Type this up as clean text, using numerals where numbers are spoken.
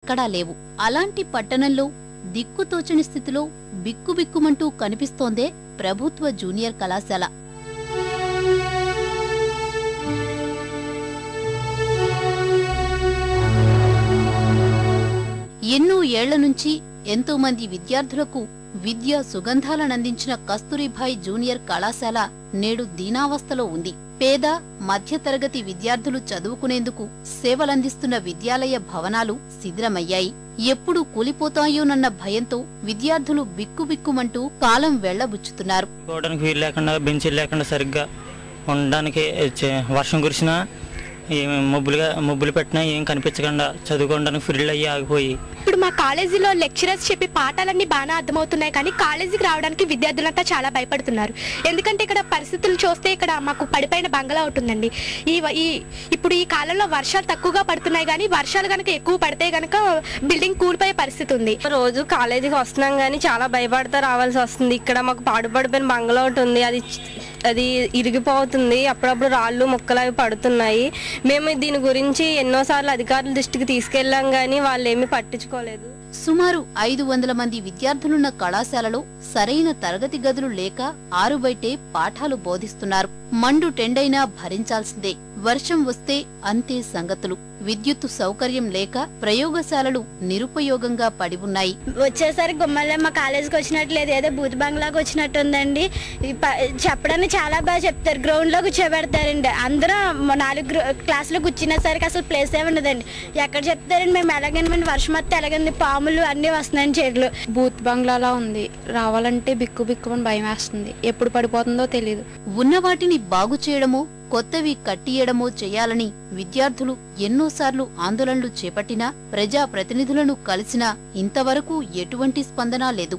ఎక్కడా లేవు. అలాంటి పట్టణంలో దిక్కుతోచని స్థితిలో బిక్కుబిక్కుమంటూ కనిపిస్తోందే ప్రభుత్వ జూనియర్ కళాశాల. ఎన్నో ఏళ్ల నుంచి ఎంతో మంది విద్యార్థులకు విద్యా సుగంధాలనందించిన కస్తూరిబాయి జూనియర్ కళాశాల నేడు దీనావస్థలో ఉంది. పేద మధ్యతరగతి విద్యార్థులు చదువుకునేందుకు సేవలందిస్తున్న విద్యాలయ భవనాలు శిథిలమయ్యాయి. ఎప్పుడు కూలిపోతాయోనన్న భయంతో విద్యార్థులు బిక్కుబిక్కుమంటూ కాలం వెళ్లబుచ్చుతున్నారు. బెంచీలు లేకుండా సరిగ్గా ఉండడానికి వర్షం కురిసినా మబ్బులు పెట్టినా ఏం కనిపించకుండా చదువుకోవడానికి ఫిల్ అయ్యి ఆగిపోయి. ఇప్పుడు మా కాలేజీలో లెక్చరర్స్ చెప్పి పాఠాలన్నీ బాగా అర్థమవుతున్నాయి, కానీ కాలేజీకి రావడానికి విద్యార్థులంతా చాలా భయపడుతున్నారు. ఎందుకంటే ఇక్కడ పరిస్థితులు చూస్తే ఇక్కడ మాకు పడిపోయిన బంగ్లా ఉంటుందండి. ఇప్పుడు ఈ కాలంలో వర్షాలు తక్కువగా పడుతున్నాయి, కానీ వర్షాలు కనుక ఎక్కువ పడితే కనుక బిల్డింగ్ కూలిపోయే పరిస్థితి ఉంది. రోజు కాలేజీకి వస్తున్నాం కానీ చాలా భయపడతా రావాల్సి వస్తుంది. ఇక్కడ మాకు పాడుపడిపోయిన బంగ్లా ఉంటుంది, అది ఇరిగిపోతుంది. అప్పుడప్పుడు రాళ్ళు ముక్కలు అవి పడుతున్నాయి. మేము దీని గురించి ఎన్నోసార్లు అధికారుల దృష్టికి తీసుకెళ్లాం గానీ వాళ్ళు ఏమీ పట్టించుకోలేదు. సుమారు 500 మంది విద్యార్థులున్న కళాశాలలో సరైన తరగతి గదులు లేక ఆరుబయటే పాఠాలు బోధిస్తున్నారు. మండు టెండైనా భరించాల్సిందే. వర్షం వస్తే అంతే సంగతులు. విద్యుత్తు సౌకర్యం లేక ప్రయోగశాలలు నిరుపయోగంగా పడి ఉన్నాయి. వచ్చేసరికి గుమ్మల్లో మా కాలేజీకి వచ్చినట్లేదు, ఏదో బూత్ బంగ్లాకి వచ్చినట్టుందండి. చెప్పడానికి చాలా బాగా చెప్తారు, గ్రౌండ్ లో కూర్చోబెడతారండి. అందరూ 4 క్లాసులు కూర్చునేసరికి అసలు ప్లేస్ ఏ ఉండదండి. ఎక్కడ చెప్తారండి, మేము ఎలాగైనా వర్షం వస్తే ఎలాగంది, పాములు అన్ని వస్తున్నాయని చెట్లు. బూత్ బంగ్లాలా ఉంది, రావాలంటే బిక్కుబిక్కుమని భయం వేస్తుంది, ఎప్పుడు పడిపోతుందో తెలియదు. ఉన్న వాటిని బాగు చేయడమో కొత్తవి కట్టియడమో చేయాలని విద్యార్థులు ఎన్నోసార్లు ఆందోళనలు చేపట్టినా ప్రజాప్రతినిధులను కలిసినా ఇంతవరకు ఎటువంటి స్పందన లేదు.